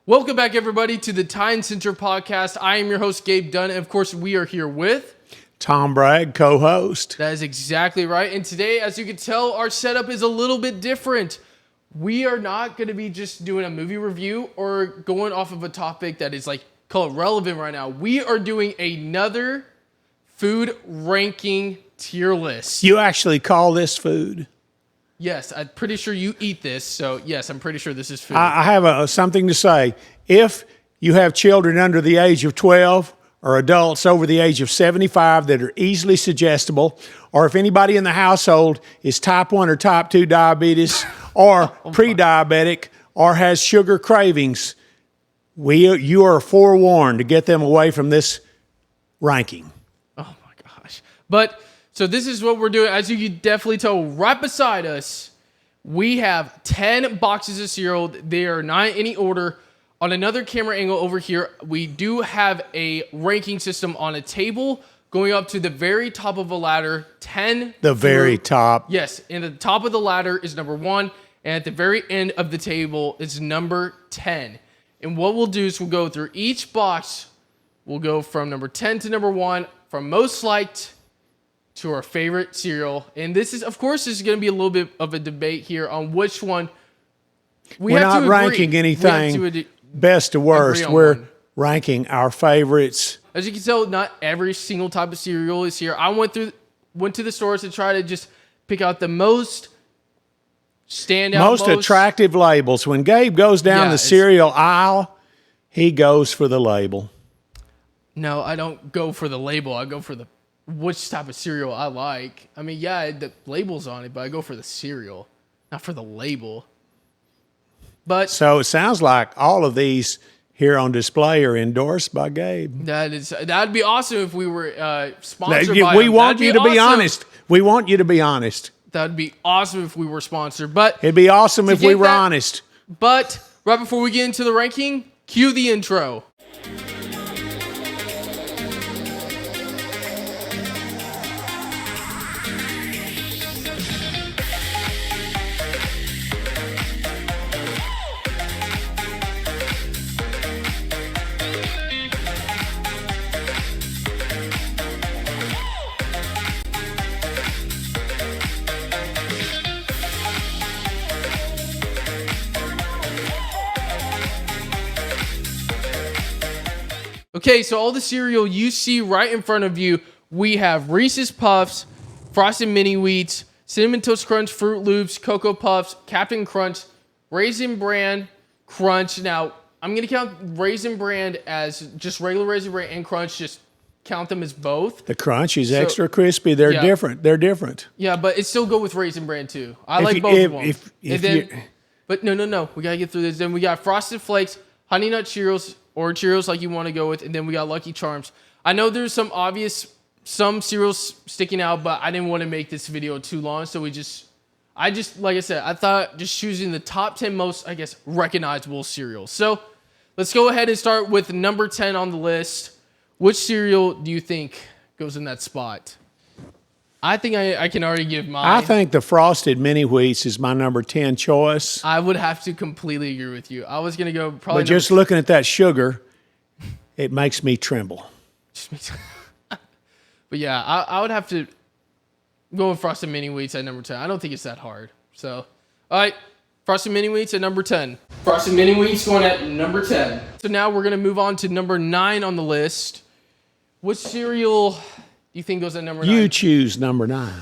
Welcome back, everybody, to the Time Center podcast. I am your host, Gabe Dunn, and of course, we are here with Tom Bragg, co-host. That is exactly right. And today, as you can tell, our setup is a little bit different. We are not going to be just doing a movie review or going off of a topic that is call it relevant right now. We are doing another food ranking tier list. You actually call this food? Yes, I'm pretty sure you eat this. So yes, I'm pretty sure this is food. I have something to say. If you have children under the age of 12 or adults over the age of 75 that are easily suggestible, or if anybody in the household is type 1 or type 2 diabetes or pre-diabetic or has sugar cravings, you are forewarned to get them away from this ranking. Oh my gosh. So this is what we're doing. As you can definitely tell, right beside us, we have 10 boxes of cereal. They are not in any order. On another camera angle over here, we do have a ranking system on a table going up to the very top of a ladder, 10. The very top. Yes, and the top of the ladder is number 1, and at the very end of the table is number 10. And what we'll do is we'll go through each box. We'll go from number 10 to number 1, from most liked to our favorite cereal. And this is, of course, this is going to be a little bit of a debate here on which one. We're not ranking anything best to worst. We're ranking our favorites. As you can tell, not every single type of cereal is here. I went to the stores to try to just pick out the most standout, most attractive labels. When Gabe goes down the cereal aisle, he goes for the label. No, I don't go for the label. I go for which type of cereal I like. I mean, yeah, the label's on it, but I go for the cereal, not for the label. But so it sounds like all of these here on display are endorsed by Gabe. That'd be awesome if we were sponsored by We want you to be honest. We want you to be honest. That'd be awesome if we were sponsored. But it'd be awesome if we were honest. But right before we get into the ranking, cue the intro. Okay, so all the cereal you see right in front of you, we have Reese's Puffs, Frosted Mini Wheats, Cinnamon Toast Crunch, Fruit Loops, Cocoa Puffs, Captain Crunch, Raisin Bran, Crunch. Now, I'm going to count Raisin Bran as just regular Raisin Bran and Crunch, just count them as both. The Crunch is extra crispy. They're different. They're different. Yeah, but it still go with Raisin Bran too. I like both of them. But no. We got to get through this. Then we got Frosted Flakes, Honey Nut Cheerios, or Cheerios like you want to go with, and then we got Lucky Charms. I know there's some cereals sticking out, but I didn't want to make this video too long, so I just like I said, I thought just choosing the top 10 most, I guess, recognizable cereals. So let's go ahead and start with number 10 on the list. Which cereal do you think goes in that spot? I think I can already give mine. I think the Frosted Mini Wheats is my number 10 choice. I would have to completely agree with you. I was going to go probably... But just looking at that sugar, it makes me tremble. But yeah, I would have to go with Frosted Mini Wheats at number 10. I don't think it's that hard. So, all right, Frosted Mini Wheats at number 10. Frosted Mini Wheats going at number 10. So now we're going to move on to number 9 on the list. Which cereal... you think goes at number 9? You choose number 9.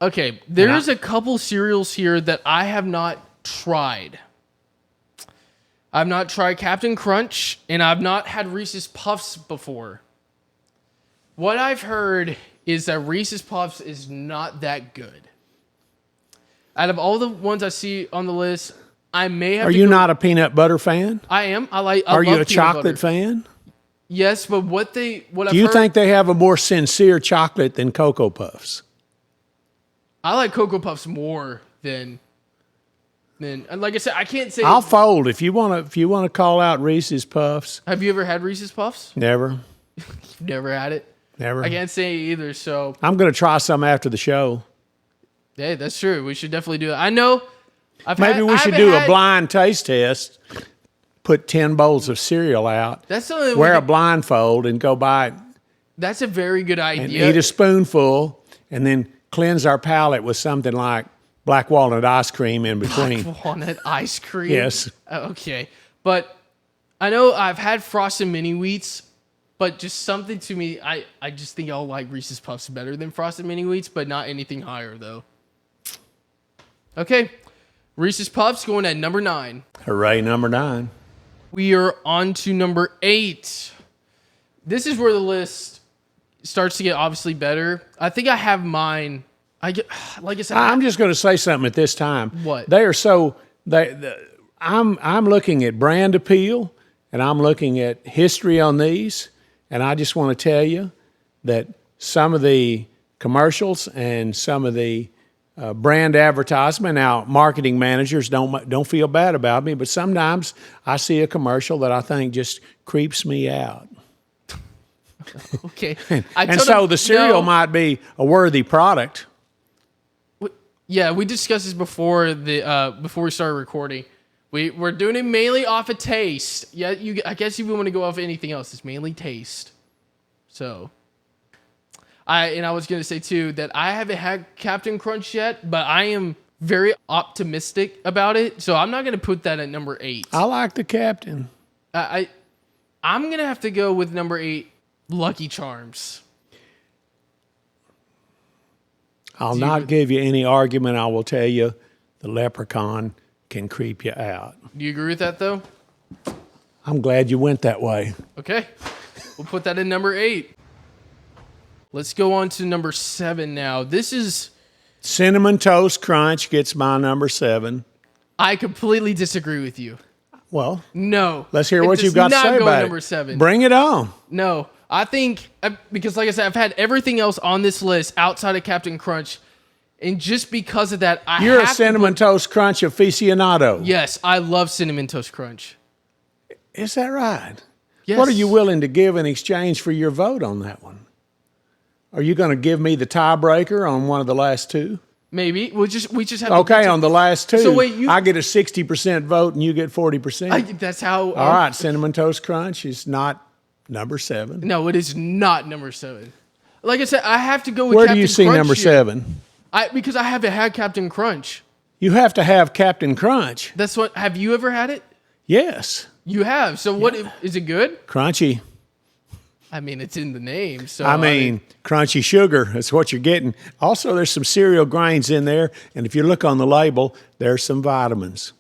Okay, there's a couple cereals here that I have not tried. I've not tried Captain Crunch, and I've not had Reese's Puffs before. What I've heard is that Reese's Puffs is not that good. Out of all the ones I see on the list, I may have Are you not a peanut butter fan? I am. Are you a chocolate fan? Yes, but do you think they have a more sincere chocolate than Cocoa Puffs? I like Cocoa Puffs more than like I said, I can't say. I'll fold if you want to call out Reese's Puffs. Have you ever had Reese's Puffs? Never. You've never had it? Never. I can't say either. So I'm going to try some after the show. Hey, that's true. We should definitely do that. I know. Maybe we should do a blind taste test. put 10 bowls of cereal out, wear a blindfold, and go buy it. That's a very good idea. And eat a spoonful, and then cleanse our palate with something like black walnut ice cream in between. Black walnut ice cream? Yes. Okay. But I know I've had Frosted Mini Wheats, but just something to me, I just think I'll like Reese's Puffs better than Frosted Mini Wheats, but not anything higher, though. Okay. Reese's Puffs going at number 9. Hooray, number 9. We are on to number 8. This is where the list starts to get obviously better. I think I have mine. Like I said, I'm just going to say something at this time. What? They are so I'm looking at brand appeal, and I'm looking at history on these, and I just want to tell you that some of the commercials and some of the brand advertisement. Now, marketing managers don't feel bad about me, but sometimes I see a commercial that I think just creeps me out. Okay. And so the cereal might be a worthy product. Yeah, we discussed this before before we started recording. We're doing it mainly off of taste. Yeah, I guess if you want to go off of anything else, it's mainly taste. So, I was going to say too that I haven't had Captain Crunch yet, but I am very optimistic about it. So I'm not going to put that at number 8. I like the Captain. I'm going to have to go with number 8. Lucky Charms. I'll not give you any argument. I will tell you the leprechaun can creep you out. Do you agree with that, though? I'm glad you went that way. Okay. We'll put that in number 8. Let's go on to number 7 now. This is... Cinnamon Toast Crunch gets my number 7. I completely disagree with you. Well, no. Let's hear what you've got to say about number 7. Bring it on. No. I think, because like I said, I've had everything else on this list outside of Captain Crunch, and just because of that, You're a Cinnamon Toast Crunch aficionado. Yes, I love Cinnamon Toast Crunch. Is that right? Yes. What are you willing to give in exchange for your vote on that one? Are you going to give me the tiebreaker on one of the last 2? Maybe. We just have okay, on the last 2. So wait, I get a 60% vote and you get 40%. That's how... All right, Cinnamon Toast Crunch is not number 7. No, it is not number 7. Like I said, I have to go with Where Captain do you see Crunch number 7? Because I haven't had Captain Crunch. You have to have Captain Crunch. That's what... Have you ever had it? Yes. You have. So what... Is it good? Crunchy. I mean, it's in the name. So I mean, crunchy sugar. That's what you're getting. Also, there's some cereal grains in there. And if you look on the label, there's some vitamins.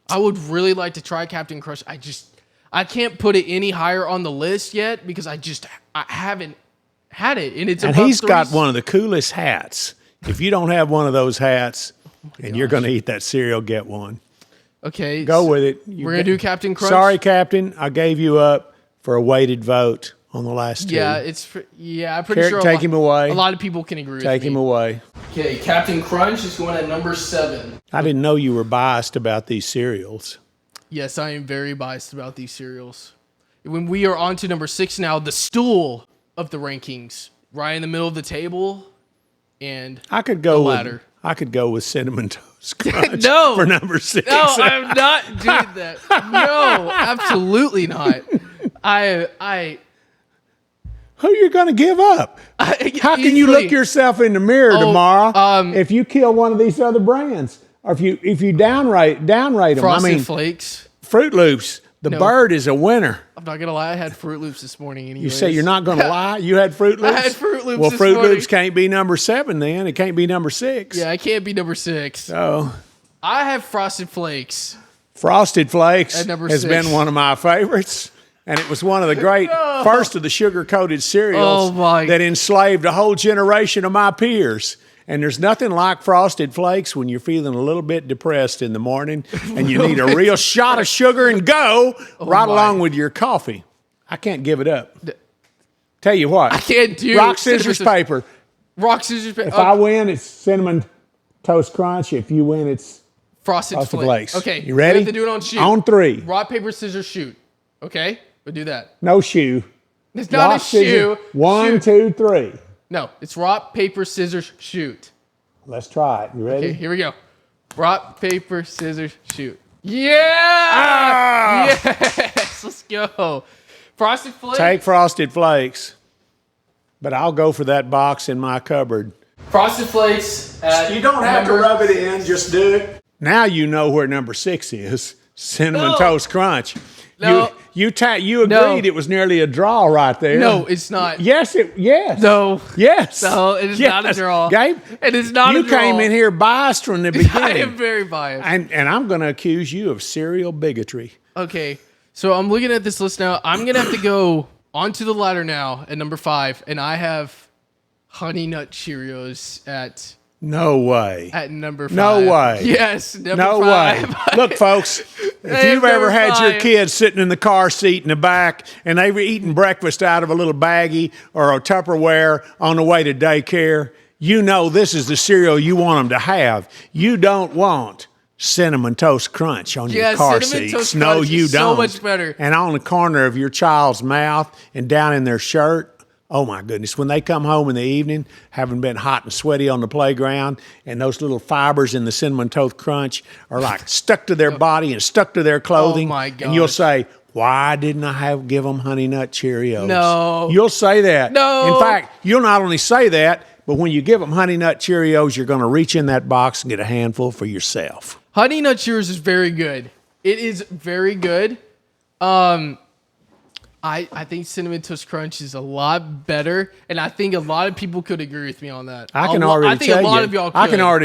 I would really like to try Captain Crunch. I can't put it any higher on the list yet because I haven't had it. And he's got one of the coolest hats. If you don't have one of those hats and you're going to eat that cereal, get one. Okay. Go with it. We're going to do Captain Crunch. Sorry, Captain. I gave you up for a weighted vote on the last 2. Yeah, I'm pretty sure take him away. A lot of people can agree with me. Take him away. Okay, Captain Crunch is going at number 7. I didn't know you were biased about these cereals. Yes, I am very biased about these cereals. When we are on to number 6 now, the stool of the rankings, right in the middle of the table, and I could go the ladder. I could go with Cinnamon Toast Crunch No. for number 6. No, I'm not doing that. No, absolutely not. Who are you going to give up? How can you look yourself in the mirror tomorrow if you kill one of these other brands? Or if you downrate them? Frosted Flakes. Fruit Loops. The bird is a winner. I'm not going to lie. I had Fruit Loops this morning anyways. You say you're not going to lie? You had Fruit Loops? I had Fruit Loops Well, this Fruit morning. Loops can't be number 7 then. It can't be number 6. Yeah, it can't be number 6. Oh. I have Frosted Flakes. Frosted Flakes At number has 6. been one of my favorites. And it was one of the great first of the sugar-coated cereals that enslaved a whole generation of my peers. And there's nothing like Frosted Flakes when you're feeling a little bit depressed in the morning and you need a real shot of sugar and go along with your coffee. I can't give it up. Tell you what. I can't do rock, scissors, paper. Rock, scissors, paper. If I win, it's Cinnamon Toast Crunch. If you win, it's Frosted Flakes. Okay. You ready? We have to do it on shoot. On 3. Rock, paper, scissors, shoot. Okay? We'll do that. No shoe. It's not rock, a shoe. 1, 2, 3. No, it's rock, paper, scissors, shoot. Let's try it. You ready? Okay, here we go. Rock, paper, scissors, shoot. Yeah. Ah! Yes. Let's go. Frosted Flakes. Take Frosted Flakes. But I'll go for that box in my cupboard. Frosted Flakes. You don't have to rub it in. Just do it. Now you know where number 6 is. Cinnamon Toast Crunch. No. You agreed it was nearly a draw right there. No, it's not. Yes. No. Yes. No, it is not a draw. Gabe, it is not a draw. You came in here biased from the beginning. I am very biased. And I'm going to accuse you of serial bigotry. Okay, so I'm looking at this list now. I'm going to have to go onto the ladder now at number 5, and I have Honey Nut Cheerios at... No way. At number 5. No way. Yes, number 5. No way. Look, folks, if you've ever had your kids sitting in the car seat in the back and they were eating breakfast out of a little baggie or a Tupperware on the way to daycare, you know this is the cereal you want them to have. You don't want Cinnamon Toast Crunch on your car seats. No, you don't. So much better. And on the corner of your child's mouth and down in their shirt. Oh, my goodness. When they come home in the evening, having been hot and sweaty on the playground, and those little fibers in the Cinnamon Toast Crunch are like stuck to their body and stuck to their clothing. Oh, my God. And you'll say, why didn't I give them Honey Nut Cheerios? No. You'll say that. No. In fact, you'll not only say that, but when you give them Honey Nut Cheerios, you're going to reach in that box and get a handful for yourself. Honey Nut Cheerios is very good. It is very good. I think Cinnamon Toast Crunch is a lot better, and I think a lot of people could agree with me on that. I can already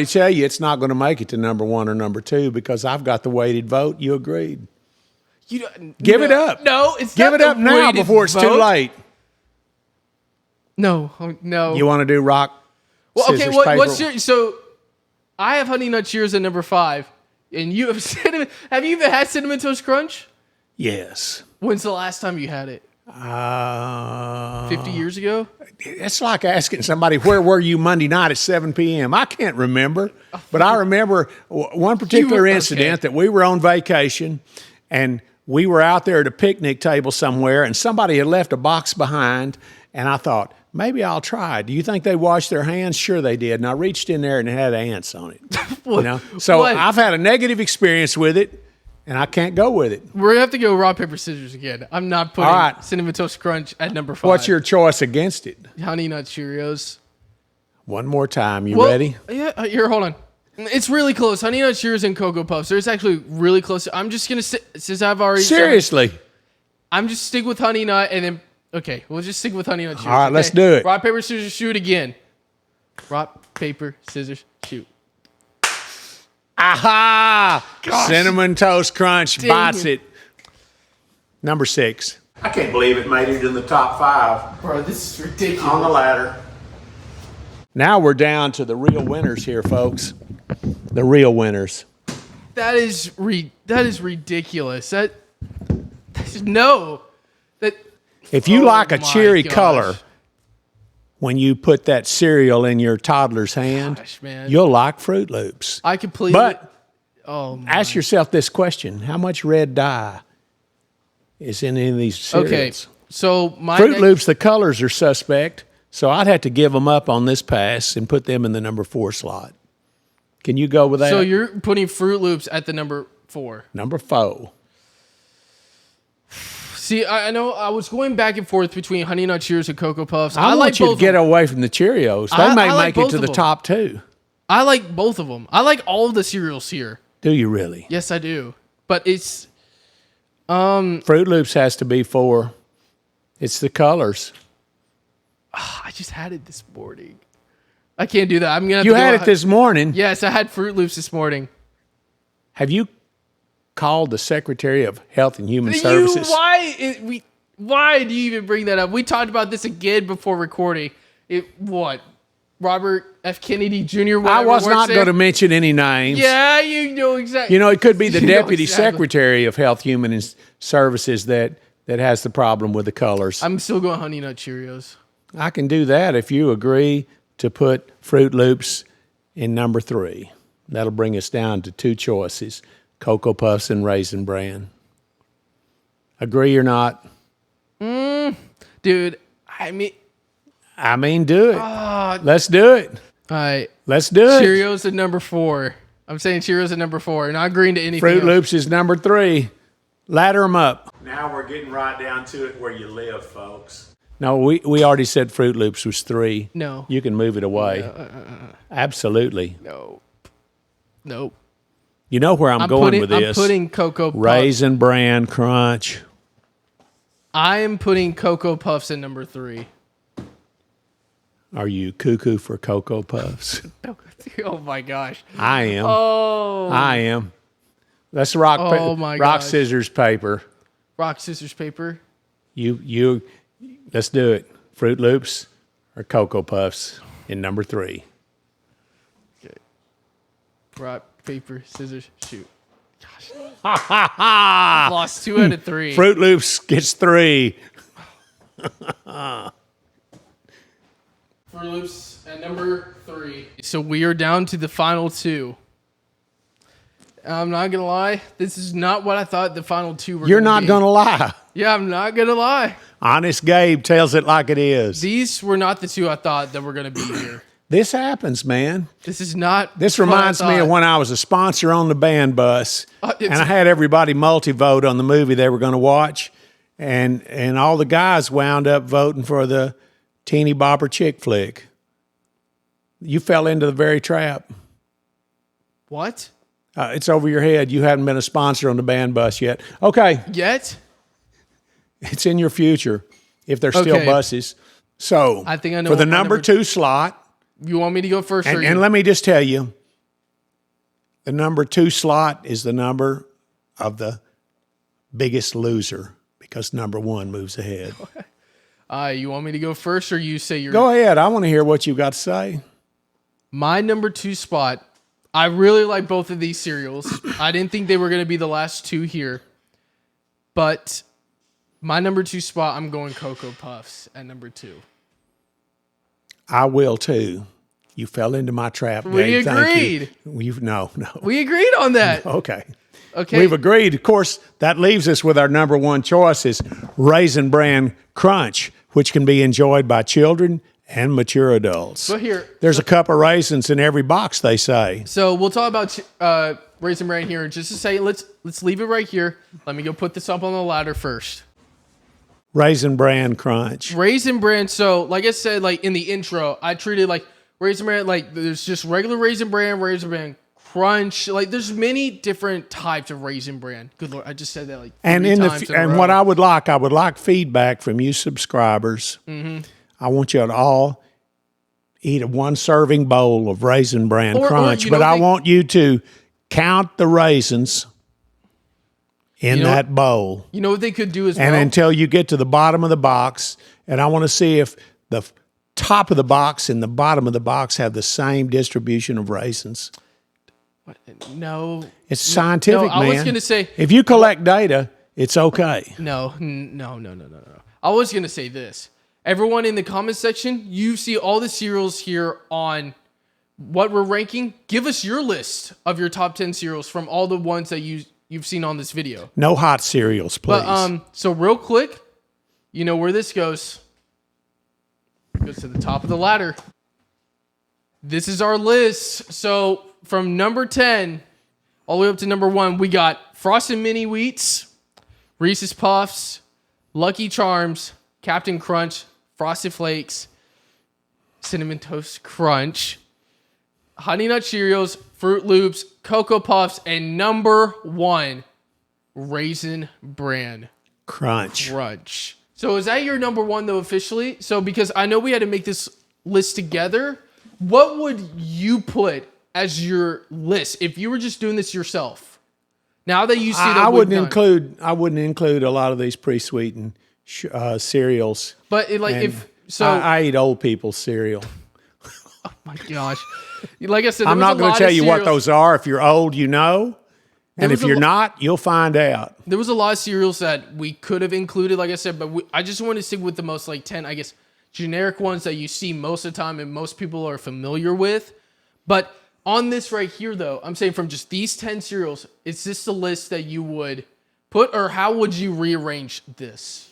tell you it's not going to make it to number 1 or number 2 because I've got the weighted vote. You agreed. Give it up. No, it's Give not it up now before it's too late. No. You want to do rock, scissors, paper? What's your... So, I have Honey Nut Cheerios at number 5, and you have cinnamon... Have you even had Cinnamon Toast Crunch? Yes. When's the last time you had it? 50 years ago? It's like asking somebody, where were you Monday night at 7 p.m.? I can't remember. But I remember one particular incident that we were on vacation, and we were out there at a picnic table somewhere, and somebody had left a box behind, and I thought, maybe I'll try. Do you think they washed their hands? Sure they did. And I reached in there and it had ants on it. So I've had a negative experience with it. And I can't go with it. We're going to have to go rock, paper, scissors again. I'm not putting Cinnamon Toast Crunch at number 5. What's your choice against it? Honey Nut Cheerios. One more time. You ready? Yeah, here, hold on. It's really close. Honey Nut Cheerios and Cocoa Puffs. It's actually really close. I'm just going to, since I've already... Seriously? I'm just stick with Honey Nut and then... Okay, we'll just stick with Honey Nut Cheerios. All right, let's do it. Rock, paper, scissors, shoot again. Rock, paper, scissors, shoot. Aha! Gosh. Cinnamon Toast Crunch bites it. Number 6. I can't believe it made it in the top 5. Bro, this is ridiculous. On the ladder. Now we're down to the real winners here, folks. The real winners. That is ridiculous. If you like a cheery color, when you put that cereal in your toddler's hand, you'll like Fruit Loops. I completely... ask yourself this question. How much red dye is in any of these cereals? Okay, so Fruit Loops, the colors are suspect, so I'd have to give them up on this pass and put them in the number 4 slot. Can you go with that? So you're putting Fruit Loops at the number 4. Number 4. See, I know I was going back and forth between Honey Nut Cheerios and Cocoa Puffs. I want you to get away from the Cheerios. They may make it to the top 2. I like both of them. I like all of the cereals here. Do you really? Yes, I do. But it's... Fruit Loops has to be 4. It's the colors. I just had it this morning. I can't do that. I'm gonna. You had it this morning? Yes, I had Fruit Loops this morning. Have you called the Secretary of Health and Human Services? Why do you even bring that up? We talked about this again before recording. Robert F. Kennedy Jr. I was not going to mention any names. Yeah, you know exactly. You know, it could be the Deputy Secretary of Health, Human Services that has the problem with the colors. I'm still going Honey Nut Cheerios. I can do that if you agree to put Fruit Loops in number 3. That'll bring us down to 2 choices, Cocoa Puffs and Raisin Bran. Agree or not? Dude, I mean, do it. Let's do it. All right. Let's do it. Cheerios at number 4. I'm saying Cheerios at number 4. Not agreeing to anything Fruit else. Loops is number 3. Ladder them up. Now we're getting right down to it where you live, folks. No, we already said Fruit Loops was 3. No. You can move it away. Absolutely. No. Nope. You know where I'm going with this. I'm putting Cocoa Puffs. Raisin Bran Crunch. I am putting Cocoa Puffs at number 3. Are you cuckoo for Cocoa Puffs? Oh my gosh. I am. Oh. I am. Let's rock, rock, scissors, paper. Rock, scissors, paper. Let's do it. Fruit Loops or Cocoa Puffs in number 3. Okay. Rock, paper, scissors, shoot. Gosh. Lost 2 out of 3. Fruit Loops gets 3. Fruit Loops at number 3. So we are down to the final 2. I'm not going to lie. This is not what I thought the final 2 were. You're not going to lie. Yeah, I'm not going to lie. Honest Gabe tells it like it is. These were not the 2 I thought that were going to be here. This happens, man. This is not. This reminds me of when I was a sponsor on the band bus, and I had everybody multi-vote on the movie they were going to watch, and all the guys wound up voting for the teeny bopper chick flick. You fell into the very trap. What? It's over your head. You haven't been a sponsor on the band bus yet. Okay. Yet? It's in your future if there's still buses. So I think I know for the number 2 slot. You want me to go first? And let me just tell you, the number 2 slot is the number of the biggest loser because number 1 moves ahead. You want me to go first, or you say you're... Go ahead. I want to hear what you got to say. My number 2 spot, I really like both of these cereals. I didn't think they were going to be the last 2 here. But my number 2 spot, I'm going Cocoa Puffs at number 2. I will too. You fell into my trap, Dave. We agreed. No. We agreed on that. Okay. Okay. We've agreed. Of course, that leaves us with our number 1 choice is Raisin Bran Crunch, which can be enjoyed by children and mature adults. So here, there's a cup of raisins in every box, they say. So we'll talk about Raisin Bran here in just a second. Let's leave it right here. Let me go put this up on the ladder first. Raisin Bran Crunch. Raisin Bran. So, like I said, like in the intro, I treated like Raisin Bran like there's just regular Raisin Bran Crunch. Like there's many different types of Raisin Bran. Good Lord, I just said that like three times in a row. What I would like feedback from you subscribers. Mm-hmm. I want you to all eat a 1 serving bowl of Raisin Bran Crunch, but I want you to count the raisins in that bowl. You know what they could do as well? And until you get to the bottom of the box, and I want to see if the top of the box and the bottom of the box have the same distribution of raisins. What? No. It's scientific, man. I was going to say... If you collect data, it's okay. No. I was going to say this. Everyone in the comment section, you see all the cereals here on what we're ranking. Give us your list of your top 10 cereals from all the ones that you've seen on this video. No hot cereals, please. But so real quick, you know where this goes. It goes to the top of the ladder. This is our list. So from number 10 all the way up to number 1, we got Frosted Mini Wheats, Reese's Puffs, Lucky Charms, Captain Crunch, Frosted Flakes, Cinnamon Toast Crunch, Honey Nut Cheerios, Fruit Loops, Cocoa Puffs, and number 1, Raisin Bran Crunch. So is that your number 1 though officially? So because I know we had to make this list together, what would you put as your list if you were just doing this yourself? Now that you see that I wouldn't include a lot of these pre-sweetened cereals. But I eat old people's cereal. Oh my gosh. Like I said, I'm not going to tell you what those are. If you're old, you know. And if you're not, you'll find out. There was a lot of cereals that we could have included, like I said, but I just want to stick with the most 10, I guess, generic ones that you see most of the time and most people are familiar with. But on this right here, though, I'm saying from just these 10 cereals, is this the list that you would put, or how would you rearrange this?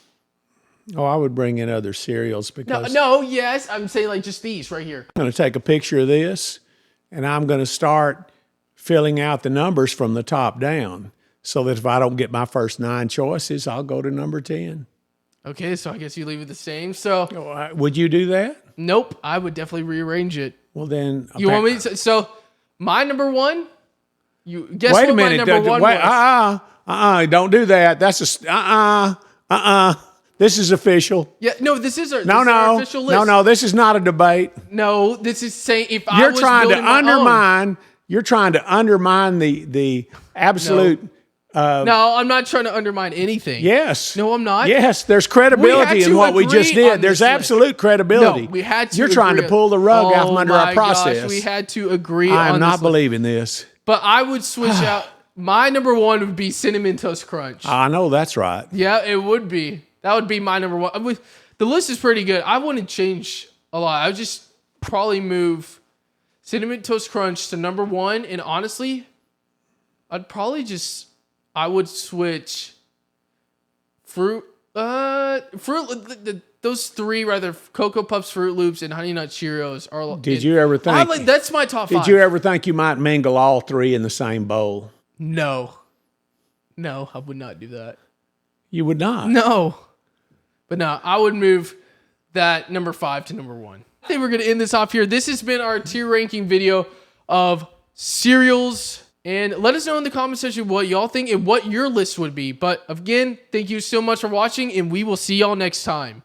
Oh, I would bring in other cereals because... Yes, I'm saying just these right here. I'm going to take a picture of this, and I'm going to start filling out the numbers from the top down, so that if I don't get my first 9 choices, I'll go to number 10. Okay, so I guess you leave it the same. So would you do that? Nope, I would definitely rearrange it. Well, then you want me to, so my number 1. You guess wait what a minute. my number 1 was? Don't do that. That's This is official. Yeah, no, this is our official list. No, this is not a debate. No, this is saying if You're I was trying to undermine. own, You're trying to undermine the absolute. No, I'm not trying to undermine anything. Yes. No, I'm not. Yes, there's credibility in what we just did. There's absolute credibility. No, we had to. You're trying to pull the rug out from under our process. Gosh, we had to agree. I am not believing this. But I would switch out. My number 1 would be Cinnamon Toast Crunch. I know that's right. Yeah, it would be. That would be my number 1. The list is pretty good. I wouldn't change a lot. I would just probably move Cinnamon Toast Crunch to number 1. And honestly, I would switch those 3 rather, Cocoa Puffs, Fruit Loops, and Honey Nut Cheerios are. Did you ever think that's my top 5? Did you ever think you might mingle all 3 in the same bowl? No, I would not do that. You would not. No, but no, I would move that number 5 to number 1. I think we're gonna end this off here. This has been our tier ranking video of cereals. And let us know in the comment section what y'all think and what your list would be. But again, thank you so much for watching, and we will see y'all next time.